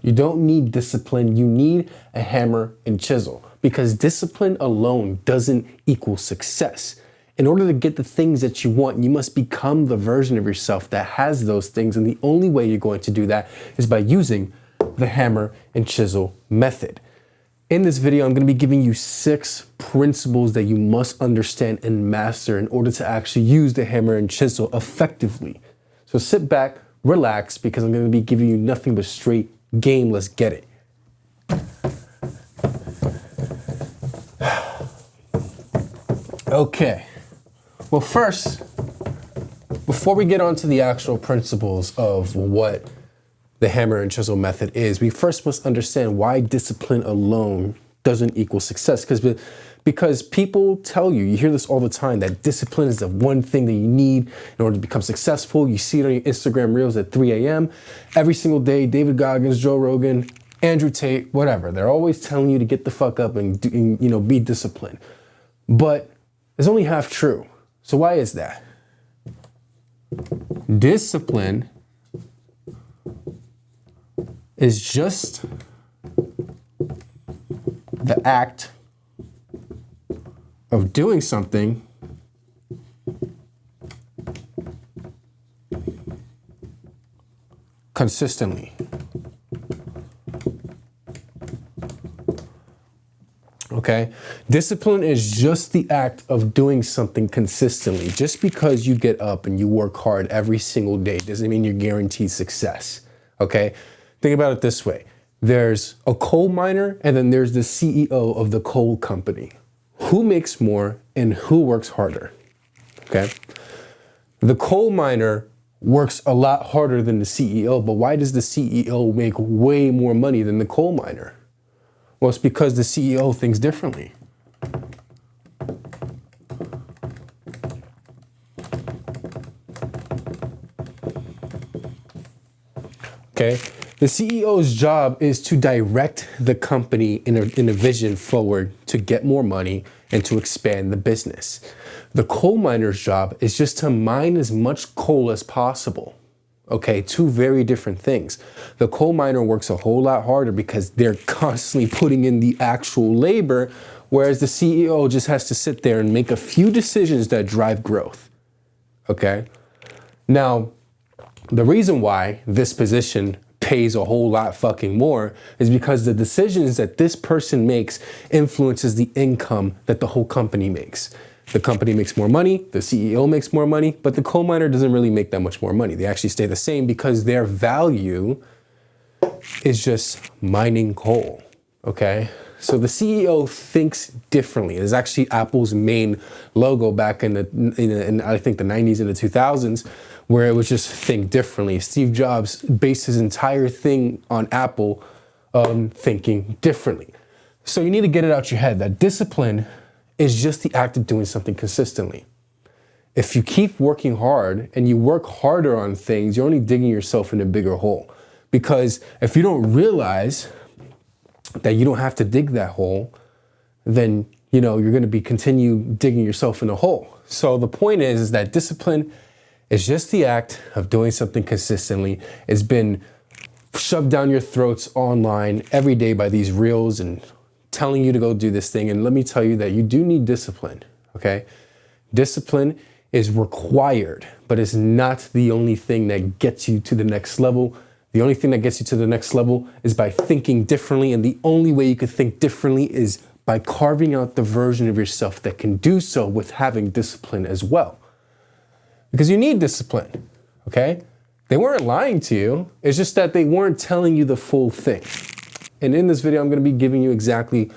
You don't need discipline. You need a hammer and chisel, because discipline alone doesn't equal success. In order to get the things that you want, you must become the version of yourself that has those things. And the only way you're going to do that is by using the hammer and chisel method. In this video, I'm going to be giving you 6 principles that you must understand and master in order to actually use the hammer and chisel effectively. So sit back, relax, because I'm going to be giving you nothing but straight game. Let's get it. Okay. Well, first, before we get on to the actual principles of what the hammer and chisel method is, we first must understand why discipline alone doesn't equal success. Because people tell you, you hear this all the time, that discipline is the one thing that you need in order to become successful. You see it on your Instagram reels at 3 a.m. every single day. David Goggins, Joe Rogan, Andrew Tate, whatever. They're always telling you to get the fuck up and be disciplined. But it's only half true. So why is that? Discipline is just the act of doing something consistently. Okay? Discipline is just the act of doing something consistently. Just because you get up and you work hard every single day doesn't mean you're guaranteed success. Okay? Think about it this way. There's a coal miner and then there's the CEO of the coal company. Who makes more and who works harder? Okay? The coal miner works a lot harder than the CEO, but why does the CEO make way more money than the coal miner? Well, it's because the CEO thinks differently. Okay? The CEO's job is to direct the company in a vision forward to get more money and to expand the business. The coal miner's job is just to mine as much coal as possible. Okay, 2 very different things. The coal miner works a whole lot harder because they're constantly putting in the actual labor, whereas the CEO just has to sit there and make a few decisions that drive growth. Okay? Now, the reason why this position pays a whole lot fucking more is because the decisions that this person makes influences the income that the whole company makes. The company makes more money, the CEO makes more money, but the coal miner doesn't really make that much more money. They actually stay the same because their value is just mining coal, okay? So the CEO thinks differently. It is actually Apple's main logo back in I think the 90s and the 2000s, where it was just think differently. Steve Jobs based his entire thing on Apple thinking differently. So you need to get it out your head that discipline is just the act of doing something consistently. If you keep working hard and you work harder on things, you're only digging yourself in a bigger hole. Because if you don't realize that you don't have to dig that hole, then you're going to continue digging yourself in a hole. So the point is that discipline is just the act of doing something consistently. It's been shoved down your throats online every day by these reels and telling you to go do this thing. And let me tell you that you do need discipline, okay? Discipline is required, but it's not the only thing that gets you to the next level. The only thing that gets you to the next level is by thinking differently. And the only way you could think differently is by carving out the version of yourself that can do so with having discipline as well. Because you need discipline, okay? They weren't lying to you. It's just that they weren't telling you the full thing. And in this video, I'm going to be giving you exactly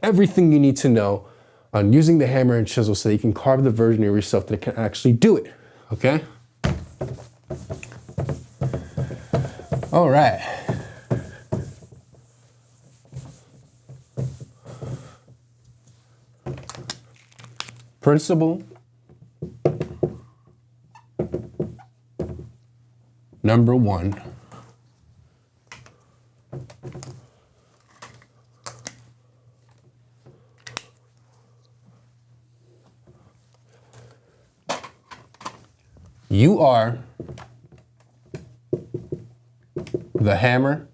everything you need to know on using the hammer and chisel so that you can carve the version of yourself that can actually do it, okay? All right. Principle number 1. You are the hammer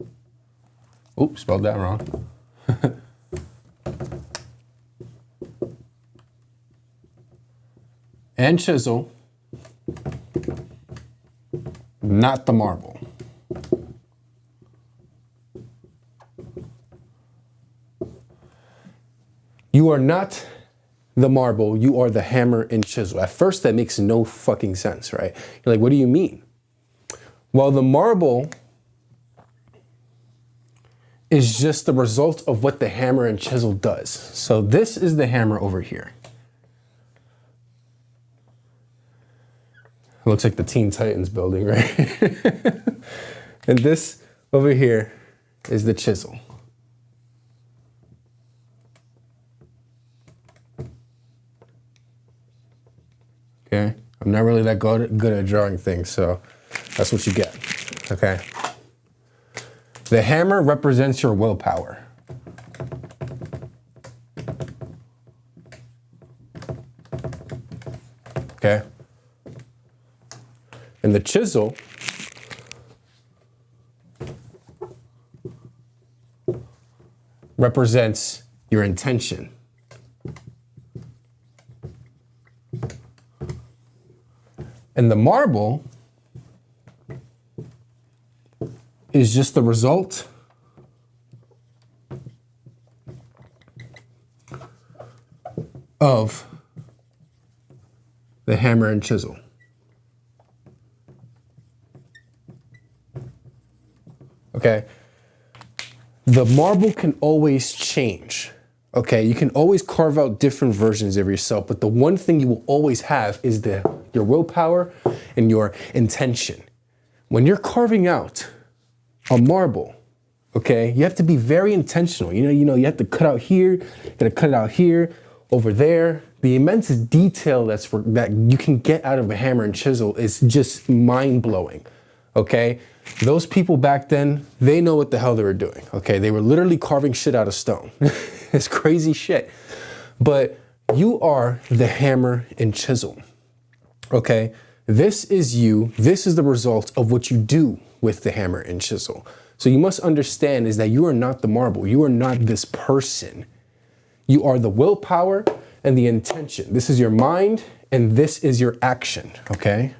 Oops, spelled that wrong. And chisel, not the marble. You are not the marble, you are the hammer and chisel. At first, that makes no fucking sense, right? You're like, what do you mean? Well, the marble is just the result of what the hammer and chisel does. So this is the hammer over here. It looks like the Teen Titans building, right? And this over here is the chisel. Okay, I'm not really that good at drawing things, so that's what you get, okay? The hammer represents your willpower. Okay? And the chisel represents your intention. And the marble is just the result of the hammer and chisel. Okay? The marble can always change. Okay, you can always carve out different versions of yourself, but the one thing you will always have is your willpower and your intention. When you're carving out a marble, okay, you have to be very intentional. You know, you have to cut out here, you gotta cut it out here, over there. The immense detail that you can get out of a hammer and chisel is just mind-blowing, okay? Those people back then, they know what the hell they were doing, okay? They were literally carving shit out of stone. It's crazy shit. But you are the hammer and chisel, okay? This is you. This is the result of what you do with the hammer and chisel. So you must understand is that you are not the marble. You are not this person. You are the willpower and the intention. This is your mind and this is your action, okay?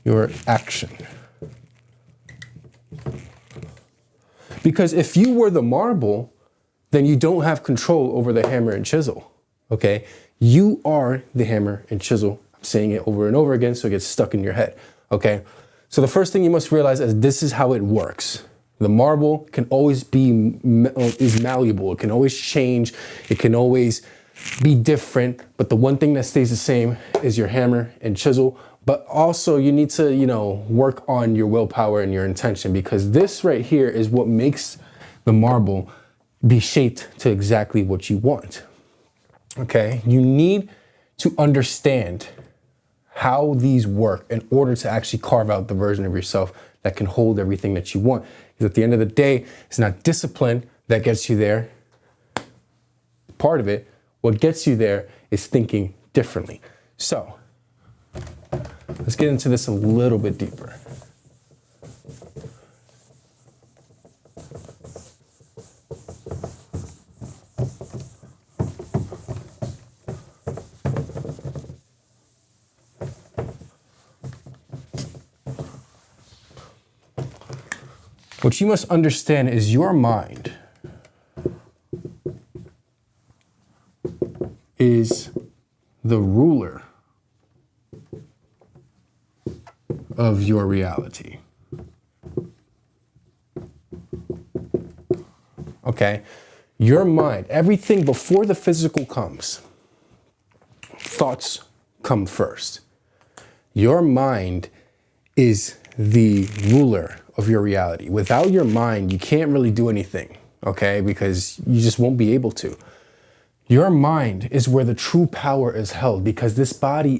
Your action. Because if you were the marble, then you don't have control over the hammer and chisel, okay? You are the hammer and chisel. I'm saying it over and over again so it gets stuck in your head, okay? So the first thing you must realize is this is how it works. The marble can always is malleable. It can always change. It can always be different. But the one thing that stays the same is your hammer and chisel. But also you need to, work on your willpower and your intention, because this right here is what makes the marble be shaped to exactly what you want. Okay? You need to understand how these work in order to actually carve out the version of yourself that can hold everything that you want. Because at the end of the day, it's not discipline that gets you there. Part of it, what gets you there is thinking differently. So, let's get into this a little bit deeper. What you must understand is your mind is the ruler of your reality. Okay? Your mind, everything before the physical comes, thoughts come first. Your mind is the ruler of your reality. Without your mind, you can't really do anything, okay? Because you just won't be able to. Your mind is where the true power is held, because this body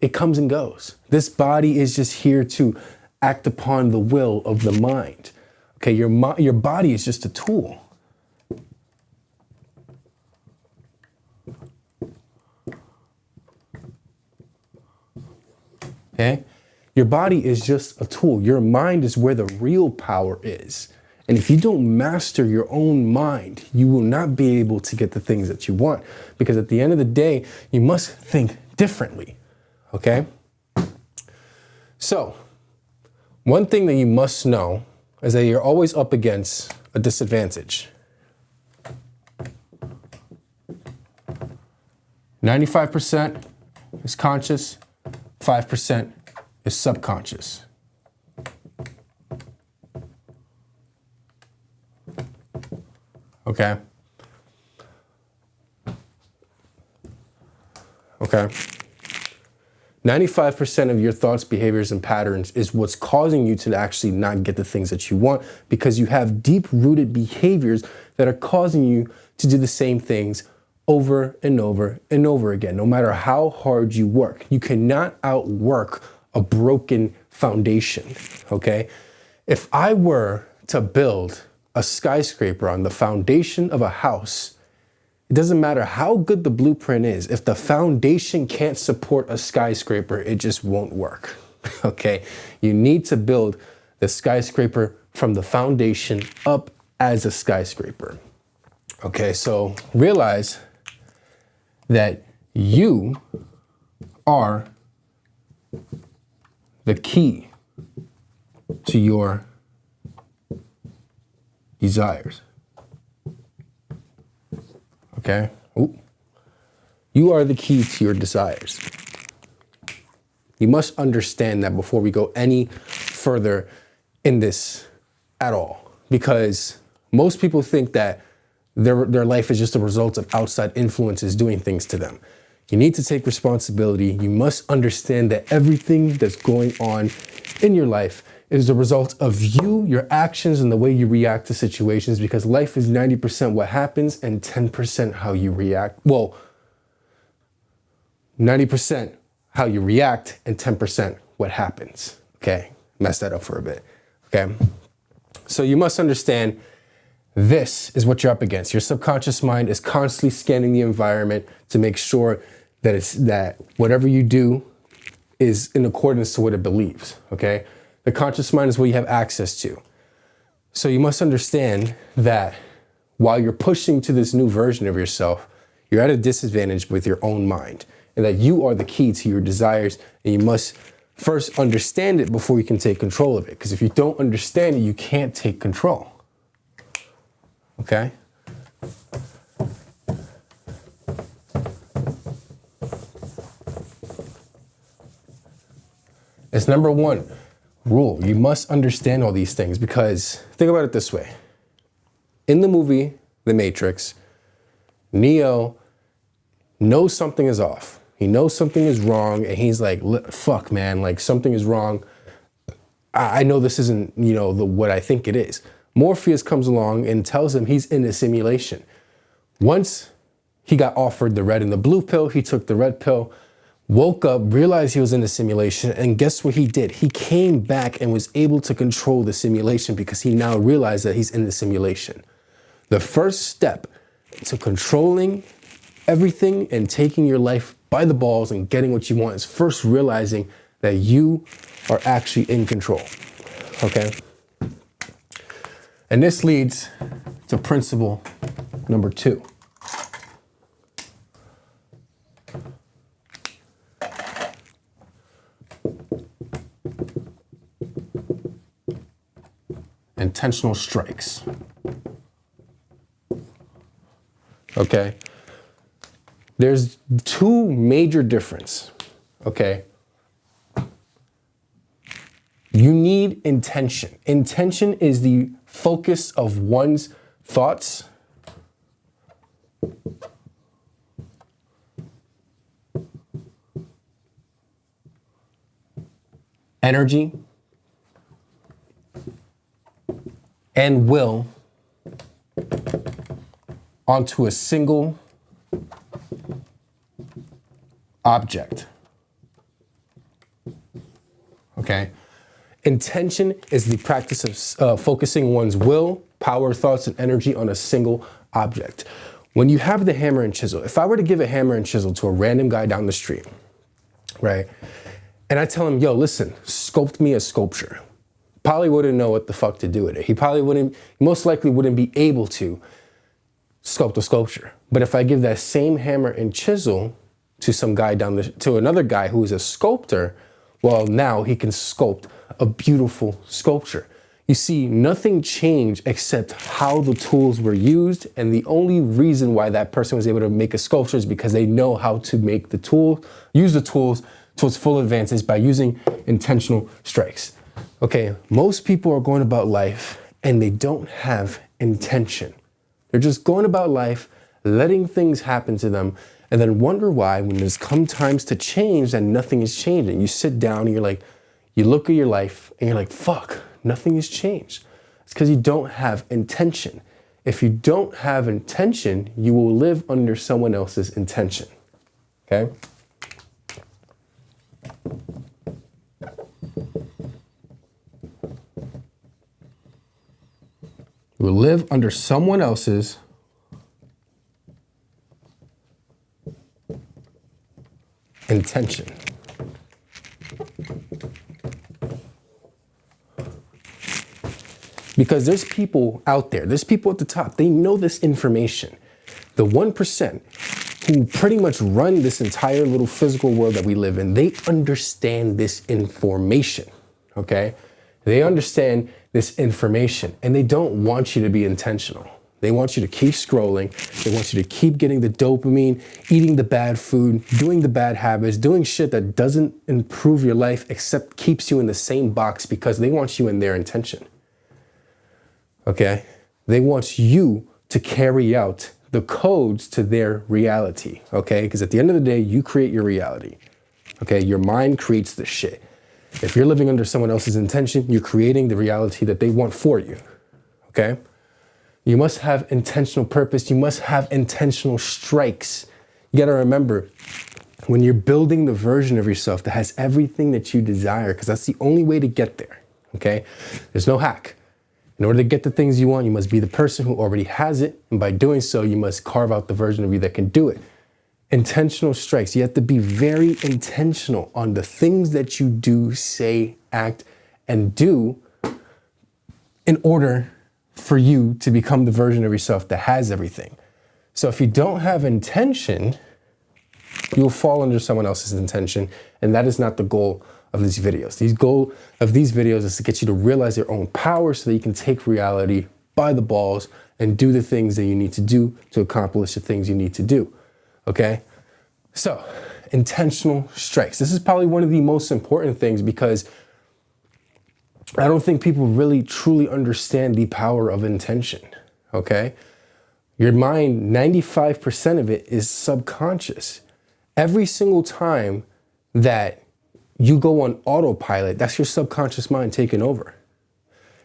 it comes and goes. This body is just here to act upon the will of the mind. Okay, your body is just a tool. okay? Your body is just a tool. Your mind is where the real power is. And if you don't master your own mind, you will not be able to get the things that you want. Because at the end of the day, you must think differently, okay? So, one thing that you must know is that you're always up against a disadvantage. 95% is conscious, 5% is subconscious. Okay? Okay? 95% of your thoughts, behaviors, and patterns is what's causing you to actually not get the things that you want, because you have deep-rooted behaviors that are causing you to do the same things over and over and over again, no matter how hard you work. You cannot outwork a broken foundation, okay? If I were to build a skyscraper on the foundation of a house, it doesn't matter how good the blueprint is. If the foundation can't support a skyscraper, it just won't work, okay? You need to build the skyscraper from the foundation up as a skyscraper, okay? So realize that you are the key to your desires. Okay? Ooh. You are the key to your desires. You must understand that before we go any further in this at all. Because most people think that their life is just a result of outside influences doing things to them. You need to take responsibility. You must understand that everything that's going on in your life is the result of you, your actions, and the way you react to situations, because life is 90% what happens and 10% how you react. Well, 90% how you react and 10% what happens. Okay, mess that up for a bit. Okay, so you must understand this is what you're up against. Your subconscious mind is constantly scanning the environment to make sure that whatever you do is in accordance to what it believes, okay? The conscious mind is what you have access to. So you must understand that while you're pushing to this new version of yourself, you're at a disadvantage with your own mind, and that you are the key to your desires, and you must first understand it before you can take control of it. Because if you don't understand it, you can't take control. Okay? It's number one rule. You must understand all these things, because think about it this way. In the movie The Matrix, Neo knows something is off. He knows something is wrong, and he's like, fuck, man, like something is wrong. I know this isn't, what I think it is. Morpheus comes along and tells him he's in a simulation. Once he got offered the red and the blue pill, he took the red pill, woke up, realized he was in a simulation, and guess what he did? He came back and was able to control the simulation because he now realized that he's in the simulation. The first step to controlling everything and taking your life by the balls and getting what you want is first realizing that you are actually in control, okay? And this leads to principle number 2. Intentional strikes. Okay? There's 2 major differences, okay? You need intention. Intention is the focus of one's thoughts, energy, and will onto a single object. Okay? Intention is the practice of focusing one's will, power, thoughts, and energy on a single object. When you have the hammer and chisel, if I were to give a hammer and chisel to a random guy down the street, right, and I tell him, yo, listen, sculpt me a sculpture. Probably wouldn't know what the fuck to do with it. He most likely wouldn't be able to sculpt a sculpture. But if I give that same hammer and chisel to some guy to another guy who is a sculptor, well, now he can sculpt a beautiful sculpture. You see, nothing changed except how the tools were used, and the only reason why that person was able to make a sculpture is because they know how to use the tools to its full advantage by using intentional strikes. Okay, most people are going about life and they don't have intention. They're just going about life, letting things happen to them, and then wonder why when there's come times to change that nothing is changing. You sit down and you look at your life and you're like, fuck, nothing has changed. It's because you don't have intention. If you don't have intention, you will live under someone else's intention. Okay? You will live under someone else's intention. Because there's people out there, there's people at the top, they know this information. The 1% who pretty much run this entire little physical world that we live in, they understand this information, okay? They understand this information and they don't want you to be intentional. They want you to keep scrolling. They want you to keep getting the dopamine, eating the bad food, doing the bad habits, doing shit that doesn't improve your life except keeps you in the same box because they want you in their intention. Okay? They want you to carry out the codes to their reality. Okay? Because at the end of the day, you create your reality. Okay? Your mind creates the shit. If you're living under someone else's intention, you're creating the reality that they want for you. Okay? You must have intentional purpose. You must have intentional strikes. You got to remember, when you're building the version of yourself that has everything that you desire, because that's the only way to get there, okay? There's no hack. In order to get the things you want, you must be the person who already has it. And by doing so, you must carve out the version of you that can do it. Intentional strikes. You have to be very intentional on the things that you do, say, act, and do in order for you to become the version of yourself that has everything. So if you don't have intention, you will fall under someone else's intention, and that is not the goal of these videos. The goal of these videos is to get you to realize your own power so that you can take reality by the balls and do the things that you need to do to accomplish the things you need to do, okay? So, intentional strikes. This is probably one of the most important things because I don't think people really truly understand the power of intention, okay? Your mind, 95% of it is subconscious. Every single time that you go on autopilot, that's your subconscious mind taking over.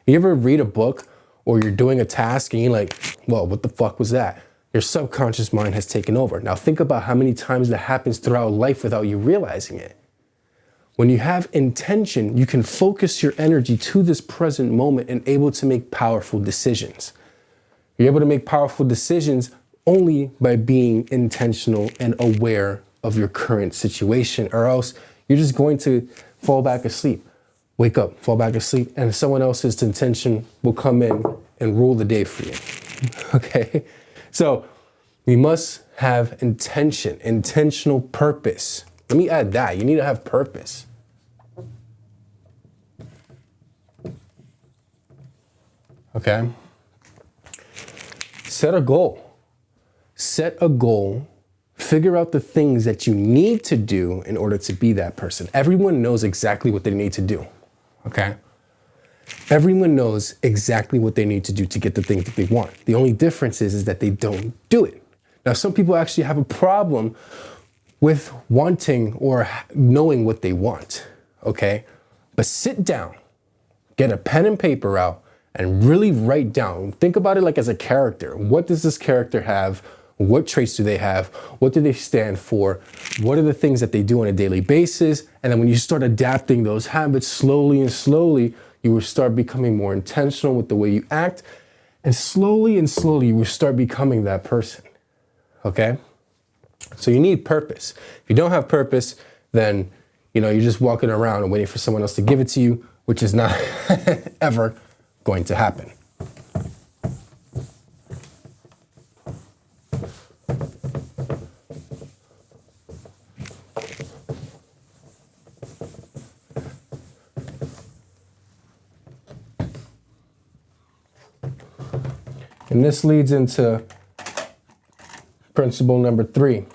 You ever read a book or you're doing a task and you're like, well, what the fuck was that? Your subconscious mind has taken over. Now think about how many times that happens throughout life without you realizing it. When you have intention, you can focus your energy to this present moment and able to make powerful decisions. You're able to make powerful decisions only by being intentional and aware of your current situation, or else you're just going to fall back asleep, wake up, fall back asleep, and someone else's intention will come in and rule the day for you, okay? So we must have intention, intentional purpose. Let me add that. You need to have purpose. Okay? Set a goal. Set a goal. Figure out the things that you need to do in order to be that person. Everyone knows exactly what they need to do. Okay? Everyone knows exactly what they need to do to get the things that they want. The only difference is that they don't do it. Now, some people actually have a problem with wanting or knowing what they want, okay? But sit down, get a pen and paper out, and really write down. Think about it like as a character. What does this character have? What traits do they have? What do they stand for? What are the things that they do on a daily basis? And then when you start adapting those habits slowly and slowly, you will start becoming more intentional with the way you act. And slowly, you will start becoming that person, okay? So you need purpose. If you don't have purpose, then You're just walking around and waiting for someone else to give it to you, which is not ever going to happen. And this leads into principle number 3.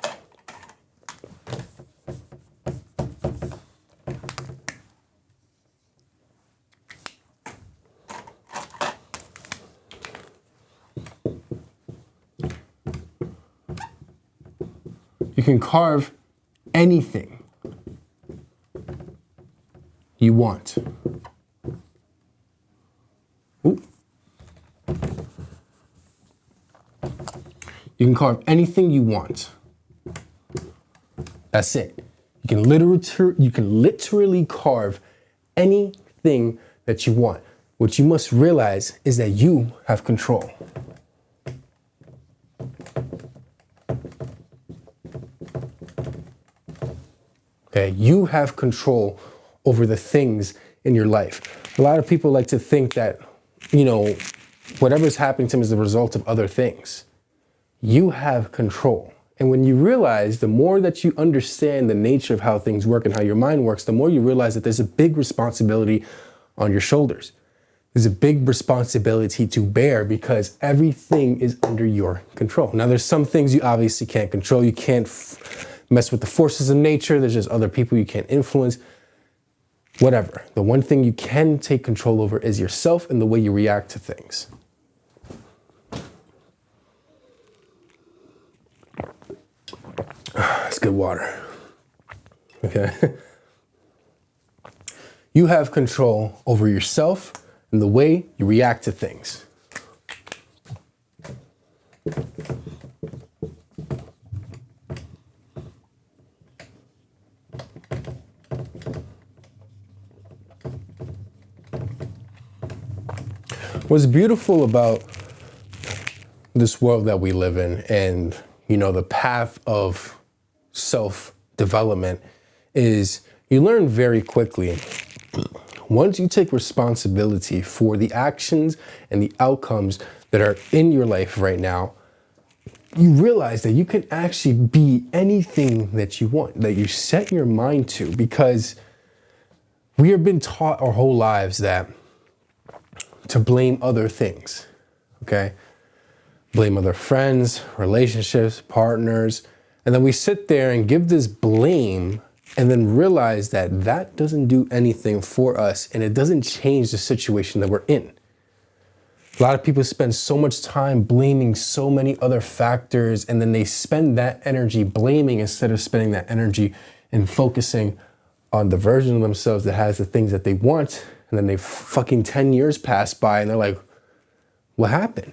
You can carve anything you want. Ooh. You can carve anything you want. That's it. You can literally carve anything that you want. What you must realize is that you have control. Okay, you have control over the things in your life. A lot of people like to think that, whatever's happening to them is the result of other things. You have control. And when you realize, the more that you understand the nature of how things work and how your mind works, the more you realize that there's a big responsibility on your shoulders. There's a big responsibility to bear because everything is under your control. Now, there's some things you obviously can't control. You can't mess with the forces of nature. There's just other people you can't influence. Whatever. The one thing you can take control over is yourself and the way you react to things. It's good water. Okay. You have control over yourself and the way you react to things. What's beautiful about this world that we live in and, the path of self-development is you learn very quickly. Once you take responsibility for the actions and the outcomes that are in your life right now, you realize that you can actually be anything that you want, that you set your mind to, because we have been taught our whole lives that to blame other things, okay? Blame other friends, relationships, partners, and then we sit there and give this blame and then realize that that doesn't do anything for us and it doesn't change the situation that we're in. A lot of people spend so much time blaming so many other factors, and then they spend that energy blaming instead of spending that energy and focusing on the version of themselves that has the things that they want. And then 10 years pass by and they're like, what happened?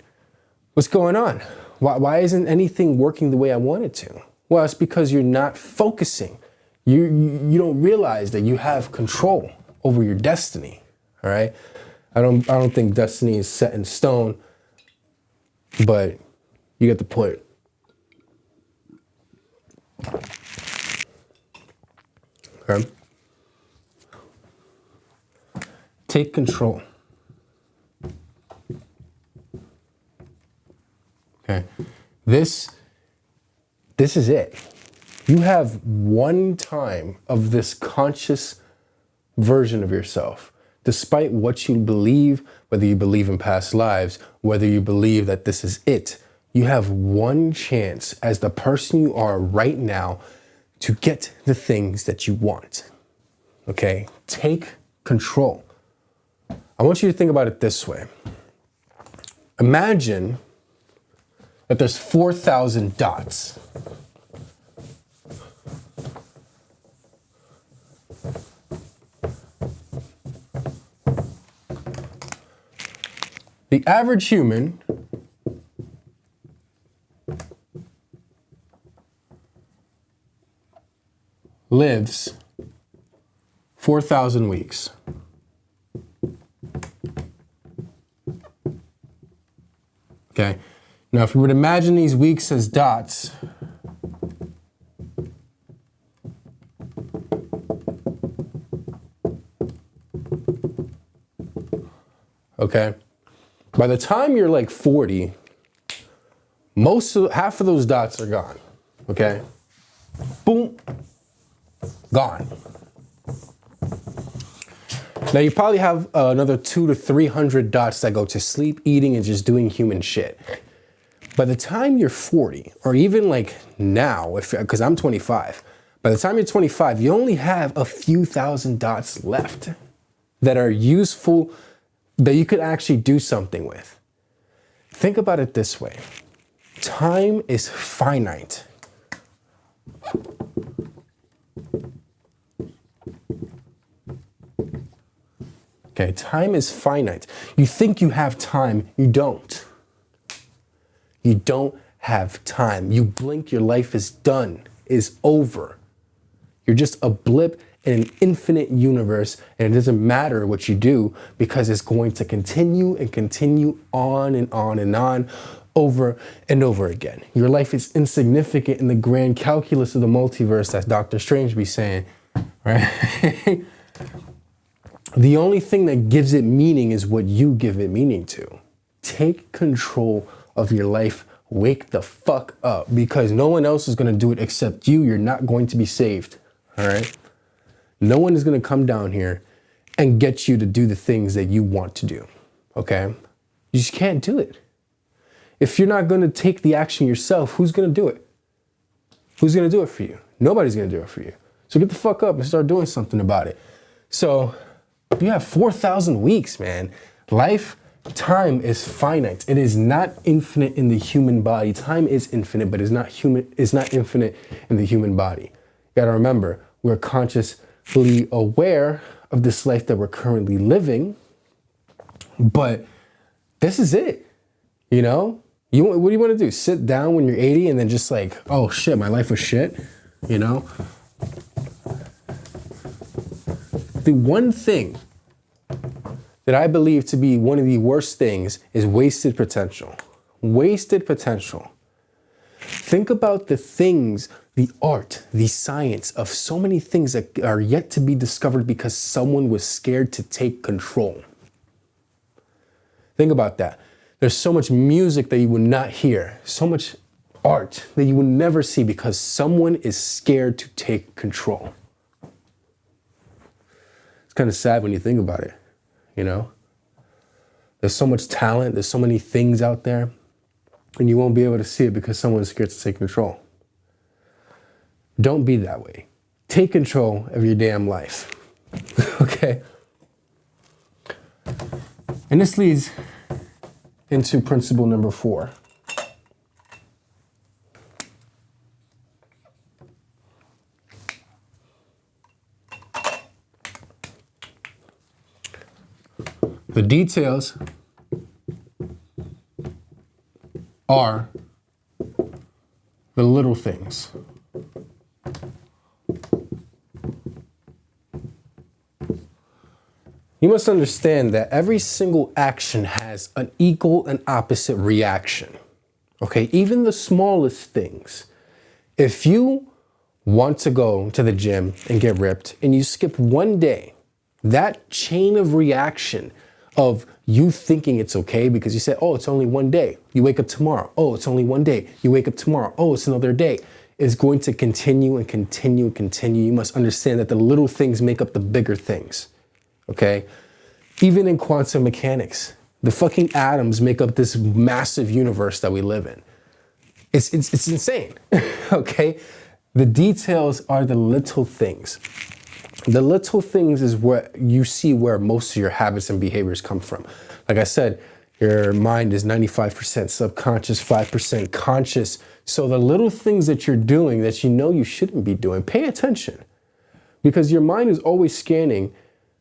What's going on? Why isn't anything working the way I want it to? Well, it's because you're not focusing. You don't realize that you have control over your destiny. All right. I don't think destiny is set in stone, but you get the point. Okay. Take control. Okay. This is it. You have one time of this conscious version of yourself, despite what you believe, whether you believe in past lives, whether you believe that this is it. You have one chance as the person you are right now to get the things that you want. Okay? Take control. I want you to think about it this way. Imagine that there's 4,000 dots. The average human lives 4,000 weeks. Okay. Now, if we would imagine these weeks as dots, okay? By the time you're like 40, half of those dots are gone, okay? Boom, gone. Now you probably have another 200 to 300 dots that go to sleep, eating, and just doing human shit. By the time you're 40, or even like now, because I'm 25, by the time you're 25, you only have a few thousand dots left that are useful, that you could actually do something with. Think about it this way. Time is finite. Okay, time is finite. You think you have time, you don't. You don't have time. You blink, your life is done, is over. You're just a blip in an infinite universe, and it doesn't matter what you do because it's going to continue and continue on and on and on over and over again. Your life is insignificant in the grand calculus of the multiverse, as Dr. Strange be saying, right? The only thing that gives it meaning is what you give it meaning to. Take control of your life. Wake the fuck up, because no one else is going to do it except you. You're not going to be saved. All right. No one is going to come down here and get you to do the things that you want to do. Okay. You just can't do it. If you're not going to take the action yourself, who's going to do it? Who's going to do it for you? Nobody's going to do it for you. So get the fuck up and start doing something about it. So you have 4,000 weeks, man. Time is finite. It is not infinite in the human body. Time is infinite, but it's not infinite in the human body. You gotta remember, we're consciously aware of this life that we're currently living, but this is it. You know? What do you want to do? Sit down when you're 80 and then just like, oh shit, my life was shit? You know? The one thing that I believe to be one of the worst things is wasted potential. Wasted potential. Think about the things, the art, the science of so many things that are yet to be discovered because someone was scared to take control. Think about that. There's so much music that you would not hear, so much art that you would never see because someone is scared to take control. It's kind of sad when you think about it. You know, there's so much talent, there's so many things out there, and you won't be able to see it because someone's scared to take control. Don't be that way. Take control of your damn life. Okay? And this leads into principle number 4. The details are the little things. You must understand that every single action has an equal and opposite reaction. Okay, even the smallest things. If you want to go to the gym and get ripped and you skip one day, that chain of reaction of you thinking it's okay because you said, oh, it's only one day. You wake up tomorrow. Oh, it's only one day. You wake up tomorrow. Oh, it's another day. Is going to continue and continue and continue. You must understand that the little things make up the bigger things. Okay? Even in quantum mechanics, the fucking atoms make up this massive universe that we live in. It's insane. Okay? The details are the little things. The little things is what you see where most of your habits and behaviors come from. Like I said, your mind is 95% subconscious, 5% conscious. So the little things that you're doing that you know you shouldn't be doing, pay attention. Because your mind is always scanning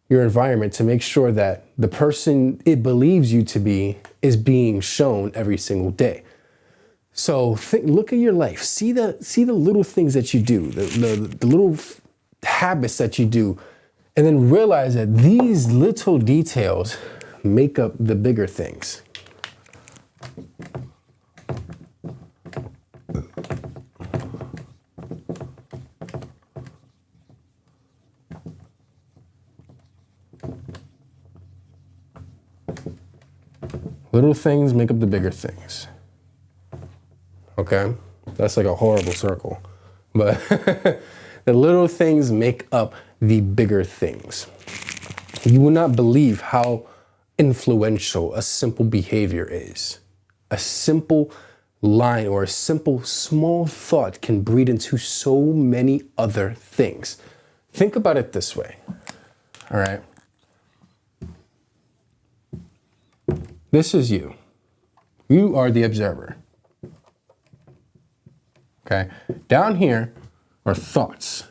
your environment to make sure that the person it believes you to be is being shown every single day. So look at your life. See the little things that you do, the little habits that you do, and then realize that these little details make up the bigger things. Little things make up the bigger things. Okay? That's like a horrible circle. But the little things make up the bigger things. You will not believe how influential a simple behavior is. A simple line or a simple small thought can breed into so many other things. Think about it this way. All right? This is you. You are the observer. Okay? Down here are thoughts.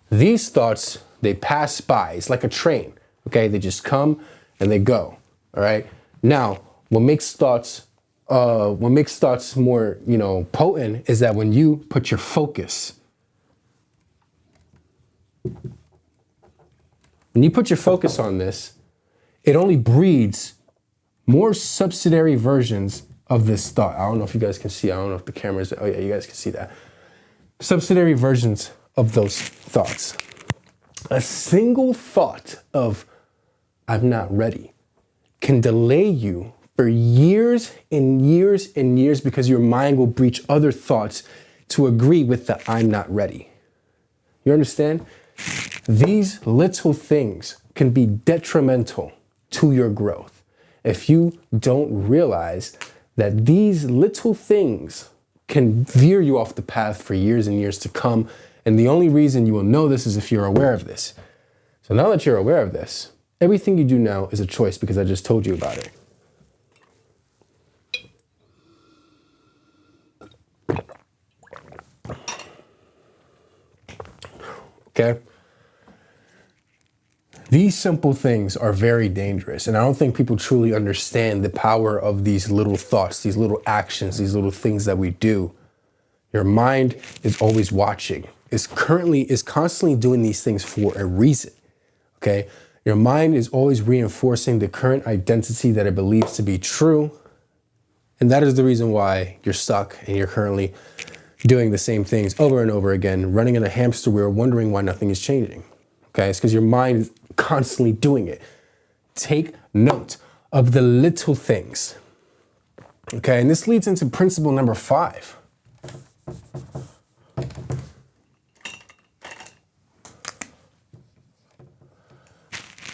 These thoughts, they pass by. It's like a train. Okay? They just come and they go. All right? Now, what makes thoughts more, potent is that when you put your focus. When you put your focus on this, it only breeds more subsidiary versions of this thought. I don't know if you guys can see. I don't know if the camera's. Oh yeah, you guys can see that. Subsidiary versions of those thoughts. A single thought of "I'm not ready" can delay you for years and years and years because your mind will breach other thoughts to agree with the "I'm not ready." You understand? These little things can be detrimental to your growth if you don't realize that these little things can veer you off the path for years and years to come. And the only reason you will know this is if you're aware of this. So now that you're aware of this, everything you do now is a choice because I just told you about it. Okay? These simple things are very dangerous, and I don't think people truly understand the power of these little thoughts, these little actions, these little things that we do. Your mind is always watching, is constantly doing these things for a reason, okay? Your mind is always reinforcing the current identity that it believes to be true, and that is the reason why you're stuck and you're currently doing the same things over and over again, running in a hamster wheel, wondering why nothing is changing. Okay, it's because your mind is constantly doing it. Take note of the little things. Okay, and this leads into principle number 5.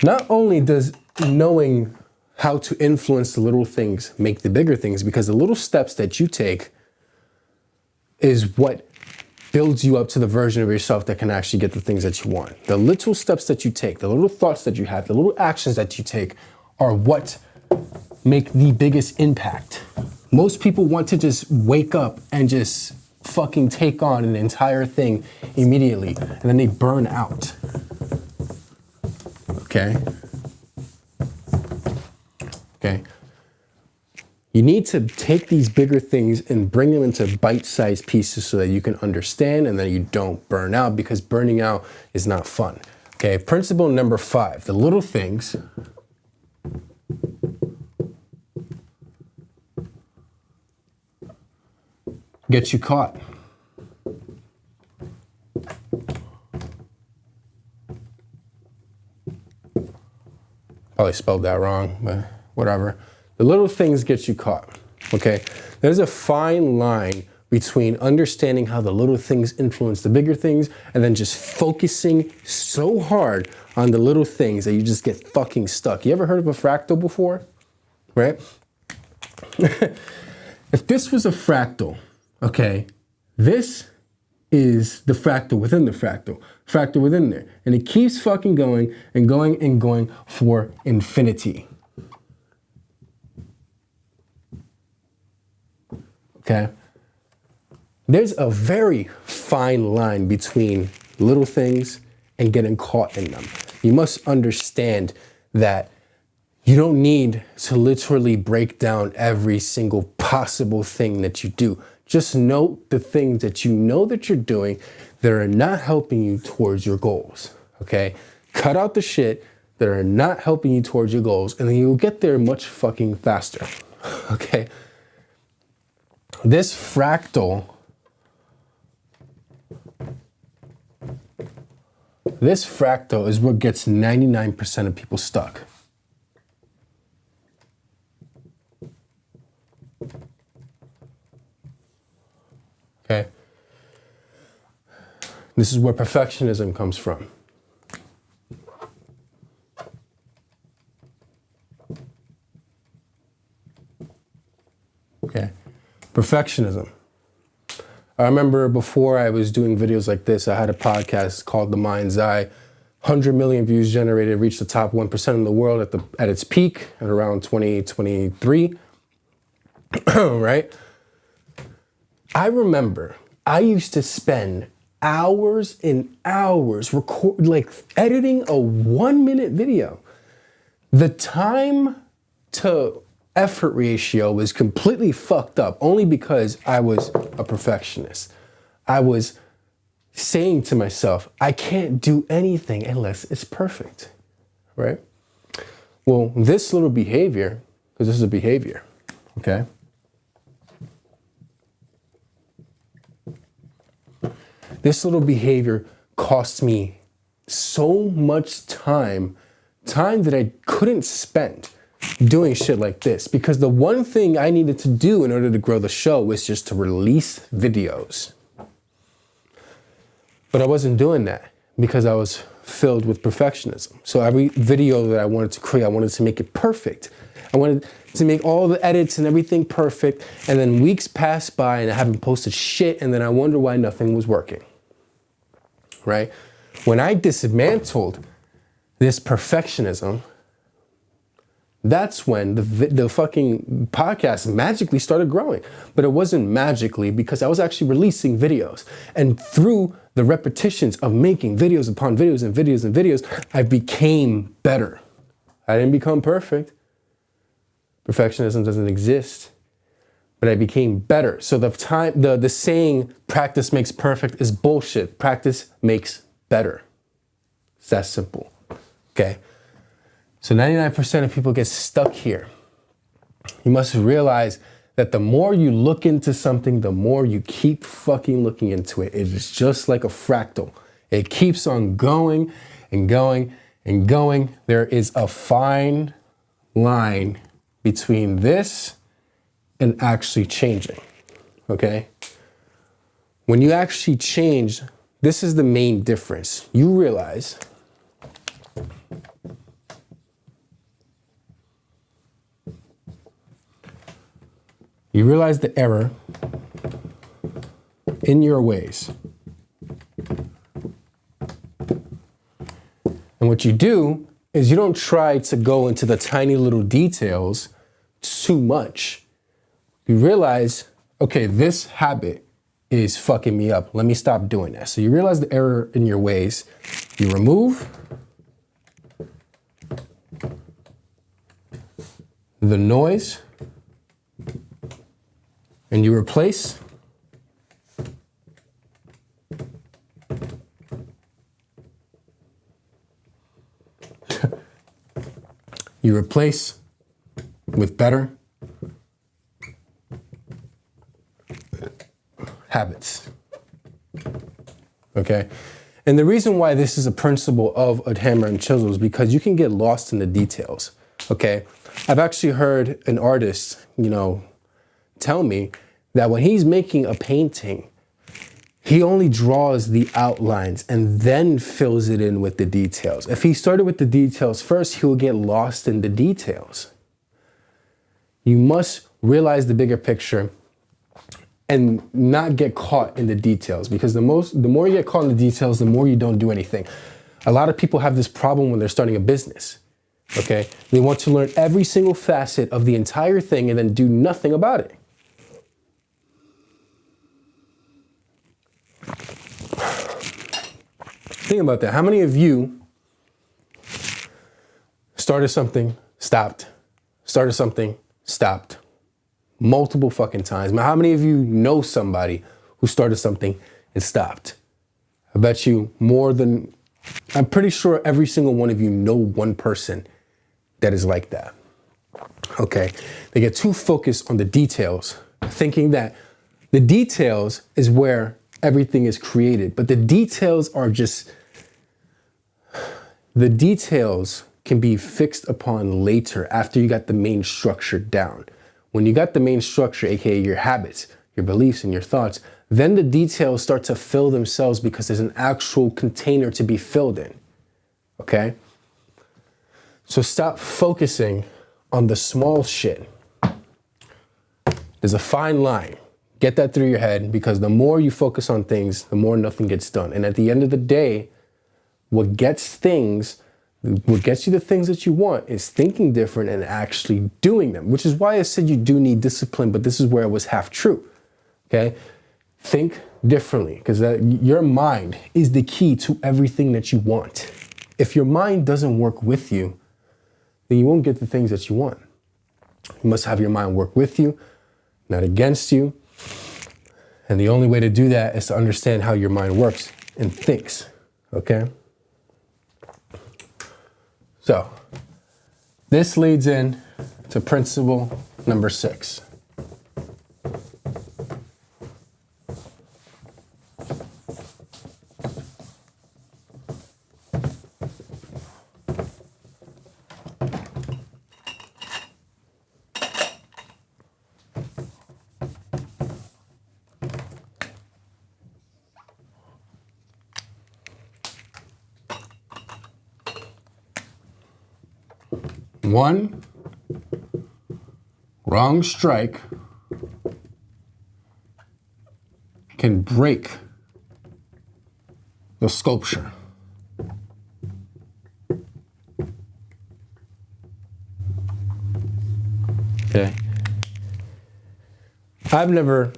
Not only does knowing how to influence the little things make the bigger things, because the little steps that you take is what builds you up to the version of yourself that can actually get the things that you want. The little steps that you take, the little thoughts that you have, the little actions that you take are what make the biggest impact. Most people want to just wake up and just fucking take on an entire thing immediately, and then they burn out. Okay? Okay? You need to take these bigger things and bring them into bite-sized pieces so that you can understand and that you don't burn out, because burning out is not fun. Okay, principle number 5, the little things get you caught. Probably spelled that wrong, but whatever. The little things get you caught, okay? There's a fine line between understanding how the little things influence the bigger things and then just focusing so hard on the little things that you just get fucking stuck. You ever heard of a fractal before? Right? If this was a fractal, okay, this is the fractal within the fractal within there. And it keeps fucking going and going and going for infinity. Okay? There's a very fine line between little things and getting caught in them. You must understand that you don't need to literally break down every single possible thing that you do. Just note the things that you know that you're doing that are not helping you towards your goals, okay? Cut out the shit that are not helping you towards your goals, and then you'll get there much fucking faster, okay? This fractal This fractal is what gets 99% of people stuck. Okay? This is where perfectionism comes from. Okay? Perfectionism. I remember before I was doing videos like this, I had a podcast called The Mind's Eye. 100 million views generated, reached the top 1% in the world at its peak at around 2023. Right? I remember I used to spend hours and hours editing a 1-minute video. The time to effort ratio was completely fucked up only because I was a perfectionist. I was saying to myself, I can't do anything unless it's perfect, right? Well, this little behavior, because this is a behavior, okay? This little behavior cost me so much time that I couldn't spend doing shit like this, because the one thing I needed to do in order to grow the show was just to release videos. But I wasn't doing that because I was filled with perfectionism. So every video that I wanted to create, I wanted to make it perfect. I wanted to make all the edits and everything perfect. And then weeks passed by and I haven't posted shit. And then I wonder why nothing was working, right? When I dismantled this perfectionism, that's when the fucking podcast magically started growing. But it wasn't magically because I was actually releasing videos. And through the repetitions of making videos upon videos and videos and videos, I became better. I didn't become perfect. Perfectionism doesn't exist. But I became better. So the saying, practice makes perfect, is bullshit. Practice makes better. It's that simple. Okay? So 99% of people get stuck here. You must realize that the more you look into something, the more you keep fucking looking into it. It is just like a fractal. It keeps on going and going and going. There is a fine line between this and actually changing, okay? When you actually change, this is the main difference. You realize the error in your ways. And what you do is you don't try to go into the tiny little details too much. You realize, okay, this habit is fucking me up. Let me stop doing that. So you realize the error in your ways. You remove the noise and you replace with better habits. Okay? And the reason why this is a principle of a hammer and chisel is because you can get lost in the details. Okay? I've actually heard an artist, tell me that when he's making a painting, he only draws the outlines and then fills it in with the details. If he started with the details first, he will get lost in the details. You must realize the bigger picture and not get caught in the details, because the more you get caught in the details, the more you don't do anything. A lot of people have this problem when they're starting a business. Okay? They want to learn every single facet of the entire thing and then do nothing about it. Think about that. How many of you started something, stopped, started something, stopped, multiple fucking times? How many of you know somebody who started something and stopped? I bet you I'm pretty sure every single one of you know one person that is like that. Okay? They get too focused on the details, thinking that the details is where everything is created, but the details are just The details can be fixed upon later after you got the main structure down. When you got the main structure, aka your habits, your beliefs, and your thoughts, then the details start to fill themselves because there's an actual container to be filled in. Okay? So stop focusing on the small shit. There's a fine line. Get that through your head, because the more you focus on things, the more nothing gets done. And at the end of the day, what gets you the things that you want is thinking different and actually doing them, which is why I said you do need discipline, but this is where it was half true. Okay? Think differently, because your mind is the key to everything that you want. If your mind doesn't work with you, then you won't get the things that you want. You must have your mind work with you, not against you. And the only way to do that is to understand how your mind works and thinks. Okay? So, this leads in to principle number 6. One wrong strike can break the sculpture. Okay. I've never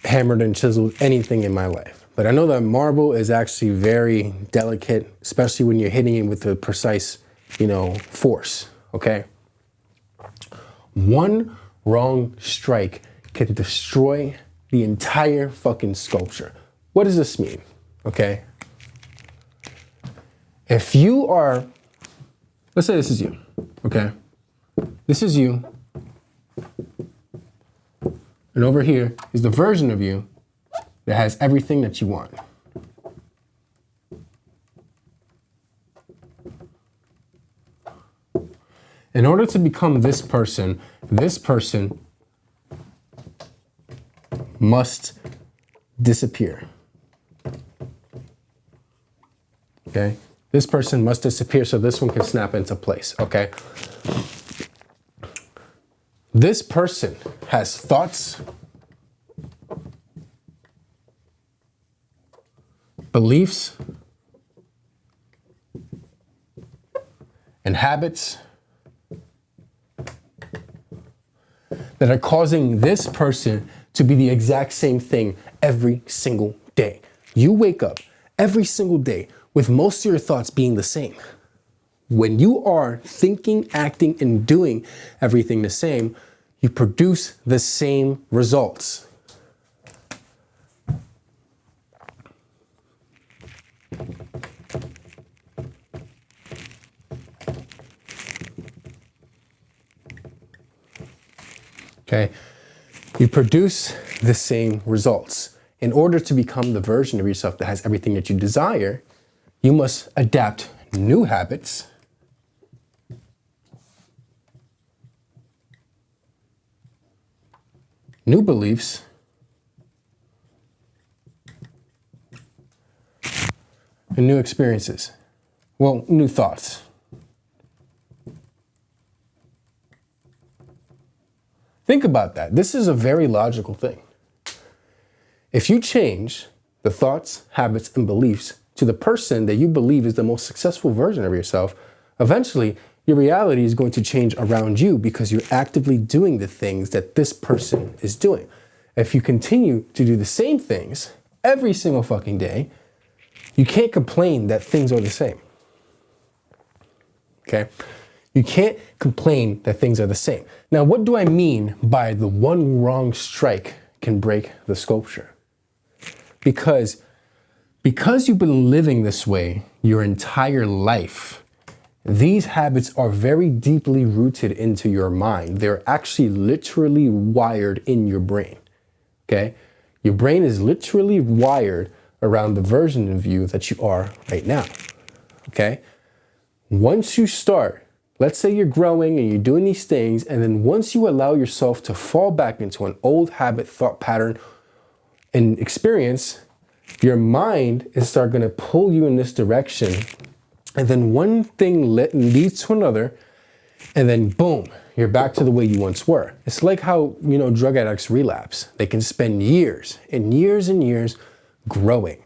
hammered and chiseled anything in my life, but I know that marble is actually very delicate, especially when you're hitting it with a precise, force. Okay? One wrong strike can destroy the entire fucking sculpture. What does this mean? Okay? If you are, let's say this is you, okay? This is you. And over here is the version of you that has everything that you want. In order to become this person must disappear. Okay? This person must disappear so this one can snap into place, okay? This person has thoughts, beliefs, and habits that are causing this person to be the exact same thing every single day. You wake up every single day with most of your thoughts being the same. When you are thinking, acting, and doing everything the same, you produce the same results. Okay, you produce the same results. In order to become the version of yourself that has everything that you desire, you must adapt new habits, new beliefs, and new experiences. Well, new thoughts. Think about that. This is a very logical thing. If you change the thoughts, habits, and beliefs to the person that you believe is the most successful version of yourself, eventually your reality is going to change around you because you're actively doing the things that this person is doing. If you continue to do the same things every single fucking day, you can't complain that things are the same. Okay? You can't complain that things are the same. Now, what do I mean by the one wrong strike can break the sculpture? Because you've been living this way your entire life, these habits are very deeply rooted into your mind. They're actually literally wired in your brain, okay? Your brain is literally wired around the version of you that you are right now, okay? Once you start, let's say you're growing and you're doing these things, and then once you allow yourself to fall back into an old habit, thought pattern, and experience, your mind is start going to pull you in this direction. And then one thing leads to another, and then boom, you're back to the way you once were. It's like how, drug addicts relapse. They can spend years and years and years growing,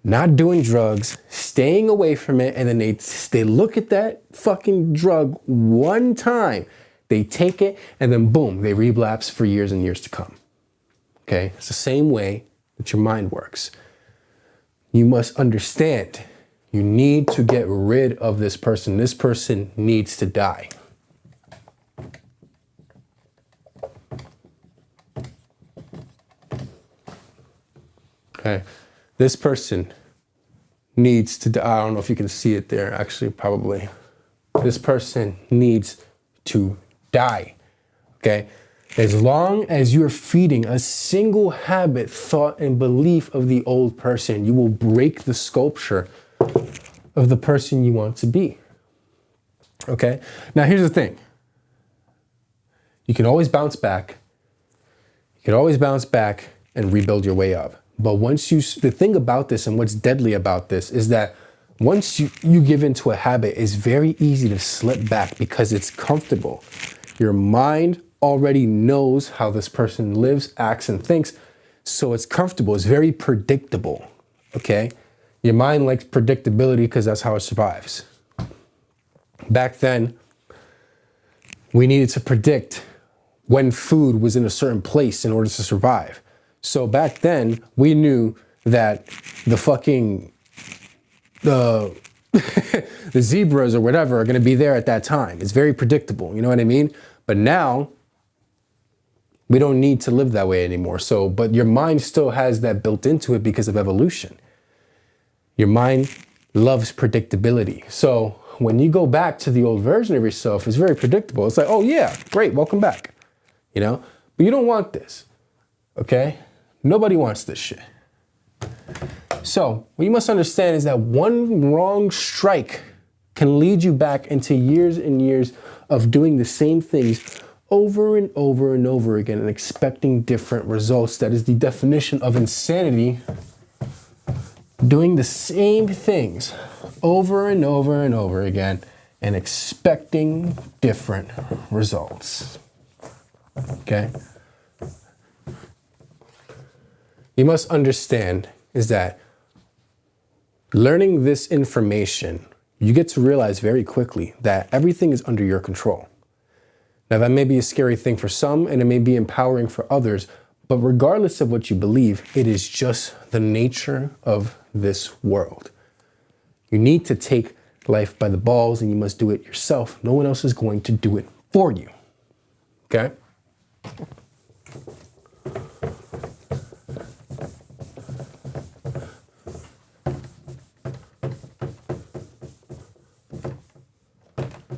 not doing drugs, staying away from it, and then they look at that fucking drug one time, they take it, and then boom, they relapse for years and years to come. Okay? It's the same way that your mind works. You must understand, you need to get rid of this person. This person needs to die. Okay, this person needs to die. I don't know if you can see it there, actually, probably. This person needs to die, okay? As long as you're feeding a single habit, thought, and belief of the old person, you will break the sculpture of the person you want to be, okay? Now, here's the thing. You can always bounce back. You can always bounce back and rebuild your way up. But the thing about this and what's deadly about this is that once you give into a habit, it's very easy to slip back because it's comfortable. Your mind already knows how this person lives, acts, and thinks, so it's comfortable. It's very predictable, okay? Your mind likes predictability because that's how it survives. Back then, we needed to predict when food was in a certain place in order to survive. So back then, we knew that the zebras or whatever are going to be there at that time. It's very predictable, you know what I mean? But now, we don't need to live that way anymore. But your mind still has that built into it because of evolution. Your mind loves predictability. So when you go back to the old version of yourself, it's very predictable. It's like, oh yeah, great, welcome back, But you don't want this, okay? Nobody wants this shit. So what you must understand is that one wrong strike can lead you back into years and years of doing the same things over and over and over again and expecting different results. That is the definition of insanity. Doing the same things over and over and over again and expecting different results. Okay? You must understand is that learning this information, you get to realize very quickly that everything is under your control. Now, that may be a scary thing for some, and it may be empowering for others, but regardless of what you believe, it is just the nature of this world. You need to take life by the balls, and you must do it yourself. No one else is going to do it for you. Okay?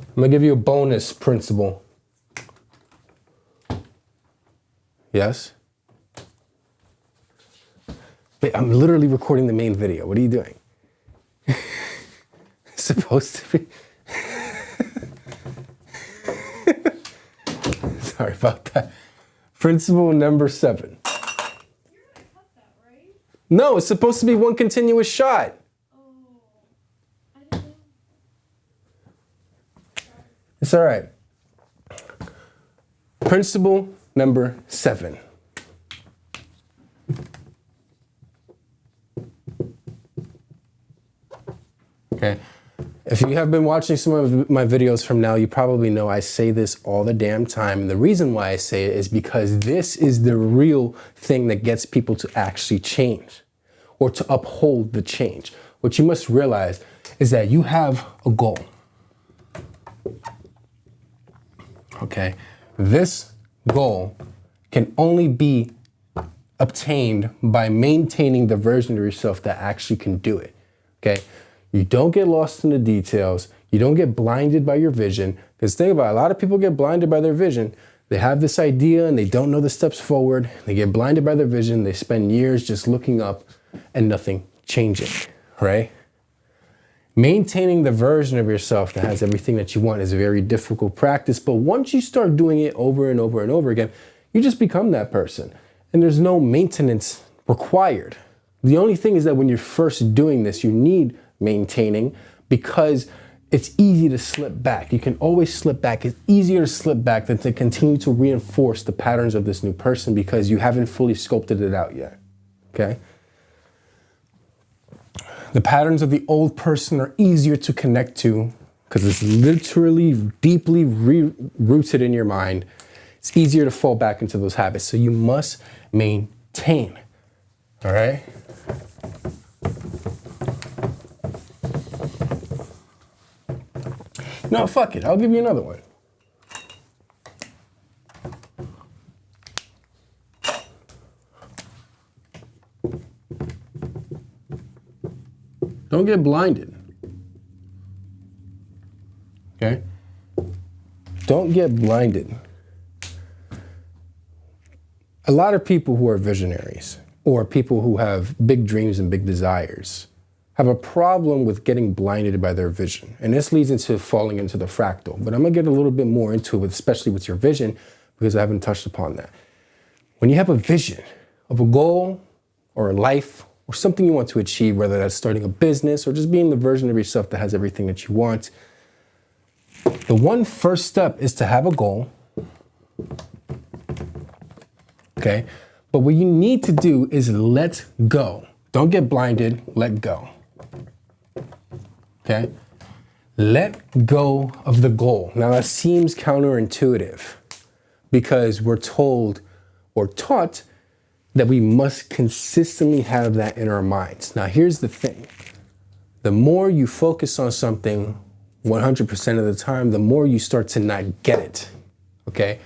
I'm gonna give you a bonus principle. Yes? Wait, I'm literally recording the main video. What are you doing? It's supposed to be. Sorry about that. Principle number 7. You're gonna cut that, right? No, it's supposed to be one continuous shot. I didn't know. It's all right. Principle number 7. Okay. If you have been watching some of my videos from now, you probably know I say this all the damn time. And the reason why I say it is because this is the real thing that gets people to actually change or to uphold the change. What you must realize is that you have a goal. Okay. This goal can only be obtained by maintaining the version of yourself that actually can do it. Okay. You don't get lost in the details. You don't get blinded by your vision. Because think about it, a lot of people get blinded by their vision. They have this idea and they don't know the steps forward. They get blinded by their vision. They spend years just looking up and nothing changing, right? Maintaining the version of yourself that has everything that you want is a very difficult practice, but once you start doing it over and over and over again, you just become that person. And there's no maintenance required. The only thing is that when you're first doing this, you need maintaining because it's easy to slip back. You can always slip back. It's easier to slip back than to continue to reinforce the patterns of this new person because you haven't fully sculpted it out yet, okay? The patterns of the old person are easier to connect to because it's literally deeply rooted in your mind. It's easier to fall back into those habits. So you must maintain, all right? No, fuck it. I'll give you another one. Don't get blinded. Okay? Don't get blinded. A lot of people who are visionaries or people who have big dreams and big desires have a problem with getting blinded by their vision. And this leads into falling into the fractal. But I'm gonna get a little bit more into it, especially with your vision, because I haven't touched upon that. When you have a vision of a goal or a life or something you want to achieve, whether that's starting a business or just being the version of yourself that has everything that you want, the one first step is to have a goal, okay? But what you need to do is let go. Don't get blinded, let go, okay? Let go of the goal. Now that seems counterintuitive because we're told or taught that we must consistently have that in our minds. Now, here's the thing. The more you focus on something 100% of the time, the more you start to not get it, okay?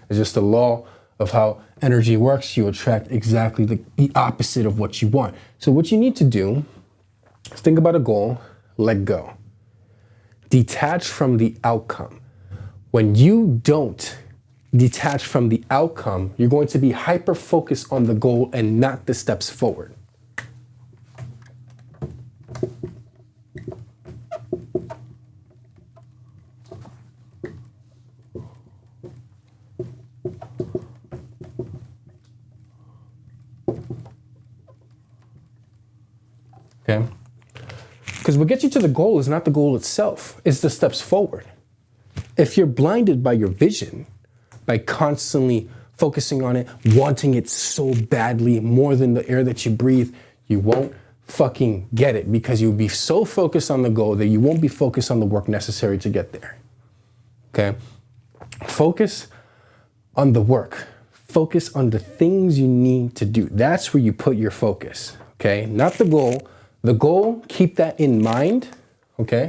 It's just the law of how energy works. You attract exactly the opposite of what you want. So what you need to do is think about a goal, let go. Detach from the outcome. When you don't detach from the outcome, you're going to be hyper-focused on the goal and not the steps forward. Okay? Because what gets you to the goal is not the goal itself, it's the steps forward. If you're blinded by your vision, by constantly focusing on it, wanting it so badly, more than the air that you breathe, you won't fucking get it because you'll be so focused on the goal that you won't be focused on the work necessary to get there, okay? Focus on the work. Focus on the things you need to do. That's where you put your focus, okay? Not the goal. The goal, keep that in mind, okay?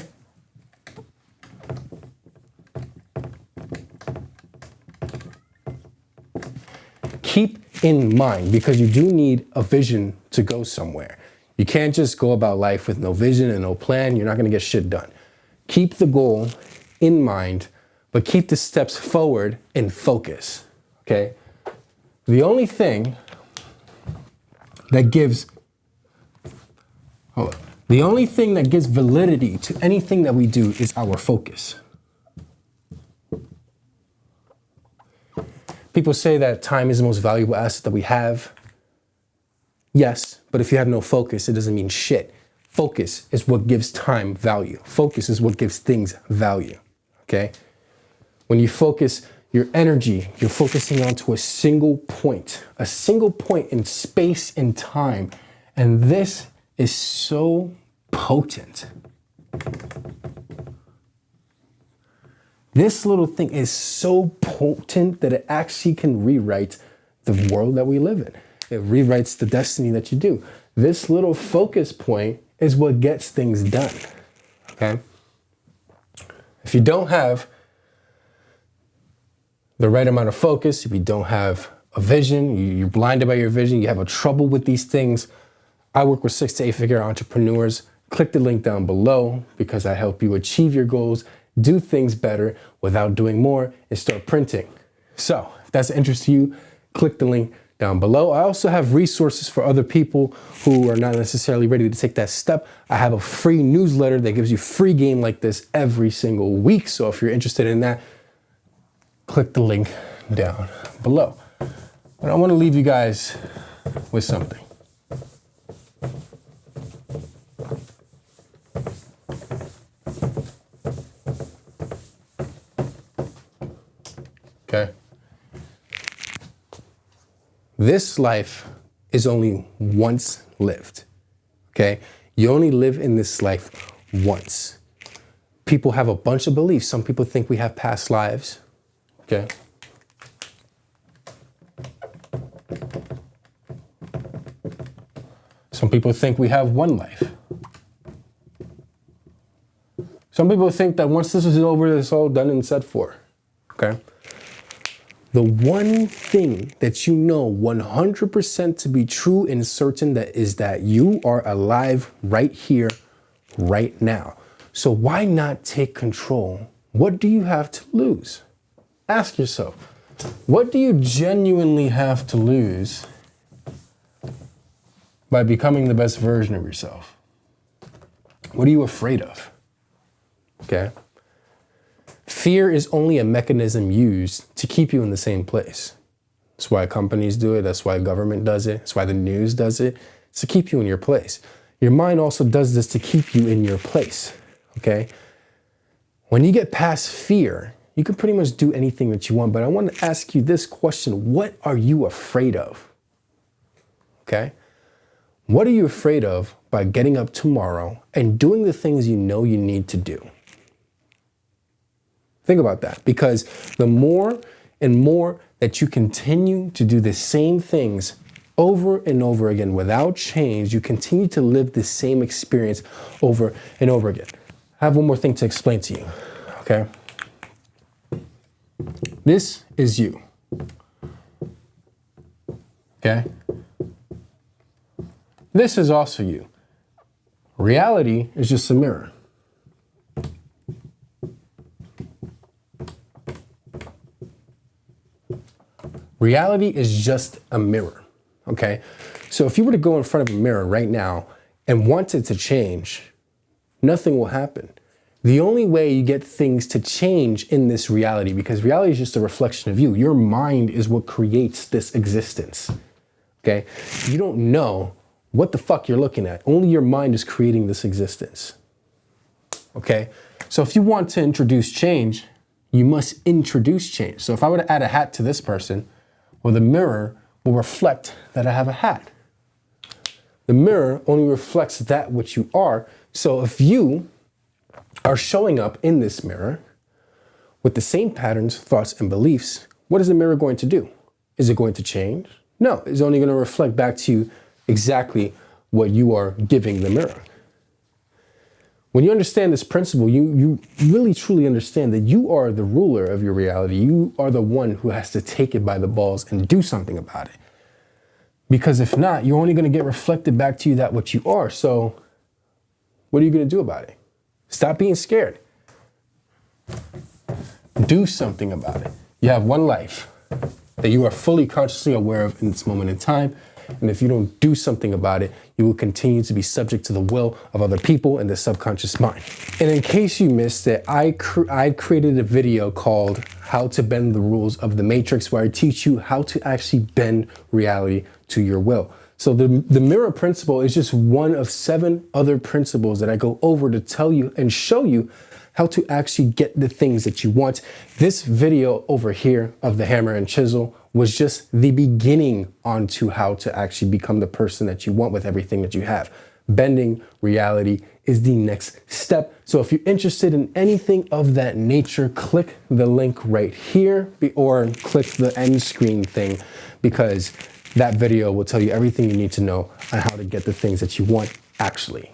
Keep in mind, because you do need a vision to go somewhere. You can't just go about life with no vision and no plan. You're not going to get shit done. Keep the goal in mind, but keep the steps forward in focus, okay? The only thing that gives validity to anything that we do is our focus. People say that time is the most valuable asset that we have. Yes, but if you have no focus, it doesn't mean shit. Focus is what gives time value. Focus is what gives things value, okay? When you focus your energy, you're focusing onto a single point in space and time. And this is so potent. This little thing is so potent that it actually can rewrite the world that we live in. It rewrites the destiny that you do. This little focus point is what gets things done, okay? If you don't have the right amount of focus, if you don't have a vision, you're blinded by your vision, you have a trouble with these things, I work with 6 to 8 figure entrepreneurs. Click the link down below because I help you achieve your goals, do things better without doing more, and start printing. So if that's of interest to you, click the link, down below. I also have resources for other people who are not necessarily ready to take that step. I have a free newsletter that gives you free game like this every single week. So if you're interested in that, click the link down below. But I want to leave you guys with something. Okay? This life is only once lived. Okay? You only live in this life once. People have a bunch of beliefs. Some people think we have past lives. Okay? Some people think we have one life. Some people think that once this is over, it's all done and said for. Okay? The one thing that you know 100% to be true and certain that is that you are alive right here, right now. So why not take control? What do you have to lose? Ask yourself, what do you genuinely have to lose by becoming the best version of yourself? What are you afraid of? Okay? Fear is only a mechanism used to keep you in the same place. That's why companies do it. That's why government does it. That's why the news does it. It's to keep you in your place. Your mind also does this to keep you in your place. Okay? When you get past fear, you can pretty much do anything that you want. But I want to ask you this question. What are you afraid of? Okay? What are you afraid of by getting up tomorrow and doing the things you know you need to do? Think about that, because the more and more that you continue to do the same things over and over again without change, you continue to live the same experience over and over again. I have one more thing to explain to you, okay? This is you, okay? This is also you. Reality is just a mirror. Reality is just a mirror, okay? So if you were to go in front of a mirror right now and want it to change, nothing will happen. The only way you get things to change in this reality, because reality is just a reflection of you. Your mind is what creates this existence, okay? You don't know what the fuck you're looking at. Only your mind is creating this existence, okay? So if you want to introduce change, you must introduce change. So if I were to add a hat to this person, well, the mirror will reflect that I have a hat. The mirror only reflects that which you are. So if you are showing up in this mirror with the same patterns, thoughts, and beliefs, what is the mirror going to do? Is it going to change? No, it's only going to reflect back to you exactly what you are giving the mirror. When you understand this principle, you really truly understand that you are the ruler of your reality. You are the one who has to take it by the balls and do something about it. Because if not, you're only going to get reflected back to you that what you are. So what are you going to do about it? Stop being scared. Do something about it. You have one life that you are fully consciously aware of in this moment in time. And if you don't do something about it, you will continue to be subject to the will of other people and the subconscious mind. And in case you missed it, I created a video called How to Bend the Rules of the Matrix, where I teach you how to actually bend reality to your will. So the mirror principle is just one of 7 other principles that I go over to tell you and show you how to actually get the things that you want. This video over here of the hammer and chisel was just the beginning onto how to actually become the person that you want with everything that you have. Bending reality is the next step. So if you're interested in anything of that nature, click the link right here or click the end screen thing, because that video will tell you everything you need to know on how to get the things that you want actually.